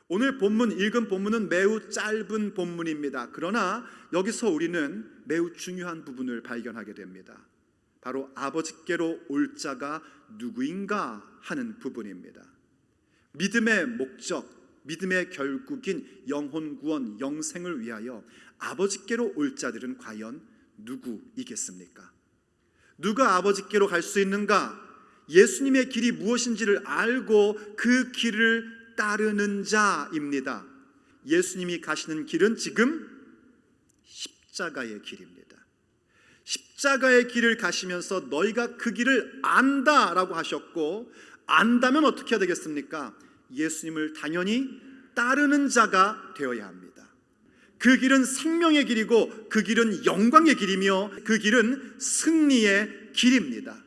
오늘 읽은 본문은 매우 짧은 본문입니다. 그러나 여기서 우리는 매우 중요한 부분을 발견하게 됩니다. 바로 아버지께로 올 자가 누구인가 하는 부분입니다. 믿음의 목적, 믿음의 결국인 영혼 구원, 영생을 위하여 아버지께로 올 자들은 과연 누구이겠습니까? 누가 아버지께로 갈 수 있는가? 예수님의 길이 무엇인지를 알고 그 길을 따르는 자입니다. 예수님이 가시는 길은 지금 십자가의 길입니다. 십자가의 길을 가시면서 너희가 그 길을 안다라고 하셨고, 안다면 어떻게 해야 되겠습니까? 예수님을 당연히 따르는 자가 되어야 합니다. 그 길은 생명의 길이고 그 길은 영광의 길이며 그 길은 승리의 길입니다.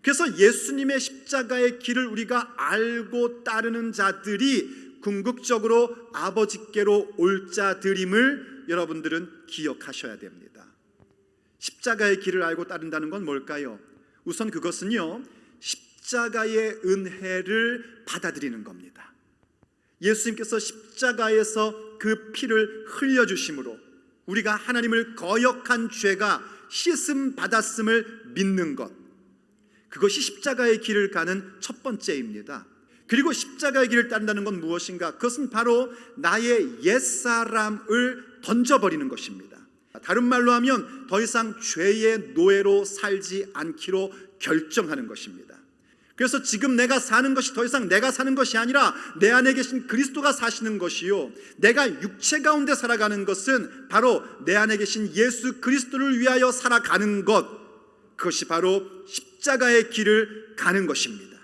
그래서 예수님의 십자가의 길을 우리가 알고 따르는 자들이 궁극적으로 아버지께로 올 자들임을 여러분들은 기억하셔야 됩니다. 십자가의 길을 알고 따른다는 건 뭘까요? 우선 그것은요, 십자가의 은혜를 받아들이는 겁니다. 예수님께서 십자가에서 그 피를 흘려주심으로 우리가 하나님을 거역한 죄가 씻음 받았음을 믿는 것, 그것이 십자가의 길을 가는 첫 번째입니다. 그리고 십자가의 길을 따른다는 건 무엇인가? 그것은 바로 나의 옛사람을 던져버리는 것입니다. 다른 말로 하면 더 이상 죄의 노예로 살지 않기로 결정하는 것입니다. 그래서 지금 내가 사는 것이 더 이상 내가 사는 것이 아니라 내 안에 계신 그리스도가 사시는 것이요, 내가 육체 가운데 살아가는 것은 바로 내 안에 계신 예수 그리스도를 위하여 살아가는 것, 그것이 바로 십자가의 길을 가는 것입니다.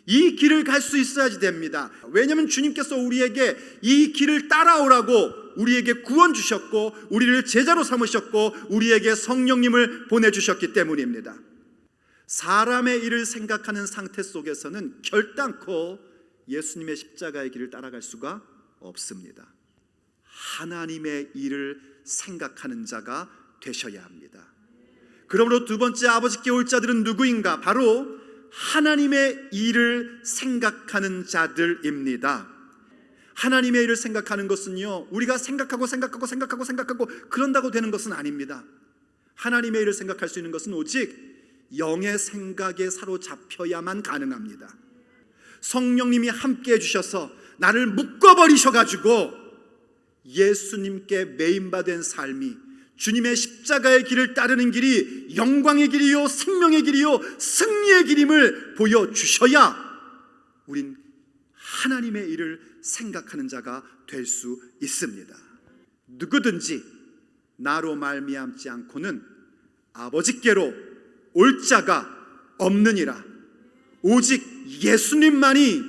이 길을 갈 수 있어야지 됩니다. 왜냐하면 주님께서 우리에게 이 길을 따라오라고 우리에게 구원 주셨고 우리를 제자로 삼으셨고 우리에게 성령님을 보내주셨기 때문입니다. 사람의 일을 생각하는 상태 속에서는 결단코 예수님의 십자가의 길을 따라갈 수가 없습니다. 하나님의 일을 생각하는 자가 되셔야 합니다. 그러므로 두 번째 아버지께 올 자들은 누구인가? 바로 하나님의 일을 생각하는 자들입니다. 하나님의 일을 생각하는 것은요, 우리가 생각하고 그런다고 되는 것은 아닙니다. 하나님의 일을 생각할 수 있는 것은 오직 영의 생각에 사로잡혀야만 가능합니다. 성령님이 함께 해주셔서 나를 묶어버리셔가지고 예수님께 매인받은 삶이, 주님의 십자가의 길을 따르는 길이 영광의 길이요 생명의 길이요 승리의 길임을 보여주셔야 우린 하나님의 일을 생각하는 자가 될 수 있습니다. 누구든지 나로 말미암지 않고는 아버지께로 올 자가 없느니라. 오직 예수님만이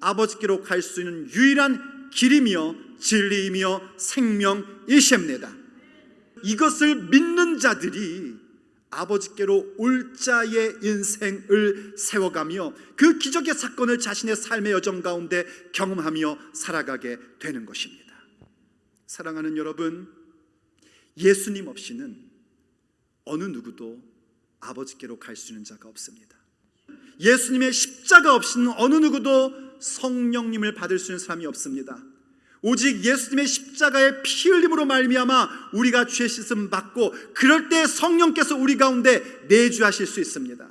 아버지께로 갈 수 있는 유일한 길이며 진리이며 생명이십니다. 이것을 믿는 자들이 아버지께로 올 자의 인생을 세워가며 그 기적의 사건을 자신의 삶의 여정 가운데 경험하며 살아가게 되는 것입니다. 사랑하는 여러분, 예수님 없이는 어느 누구도 아버지께로 갈 수 있는 자가 없습니다. 예수님의 십자가 없이는 어느 누구도 성령님을 받을 수 있는 사람이 없습니다. 오직 예수님의 십자가의 피 흘림으로 말미암아 우리가 죄 씻음 받고 그럴 때 성령께서 우리 가운데 내주하실 수 있습니다.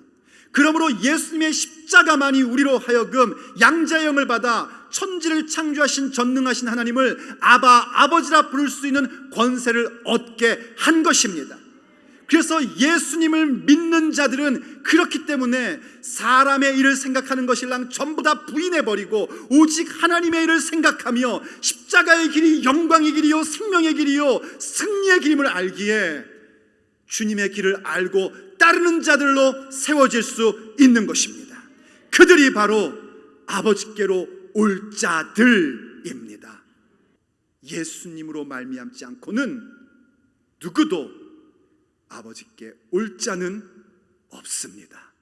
그러므로 예수님의 십자가만이 우리로 하여금 양자의 영을 받아 천지를 창조하신 전능하신 하나님을 아버지라 부를 수 있는 권세를 얻게 한 것입니다. 그래서 예수님을 믿는 자들은 그렇기 때문에 사람의 일을 생각하는 것일랑 전부 다 부인해버리고 오직 하나님의 일을 생각하며 십자가의 길이 영광의 길이요 생명의 길이요 승리의 길임을 알기에 주님의 길을 알고 따르는 자들로 세워질 수 있는 것입니다. 그들이 바로 아버지께로 올 자들입니다. 예수님으로 말미암지 않고는 누구도 아버지께 올 자는 없습니다.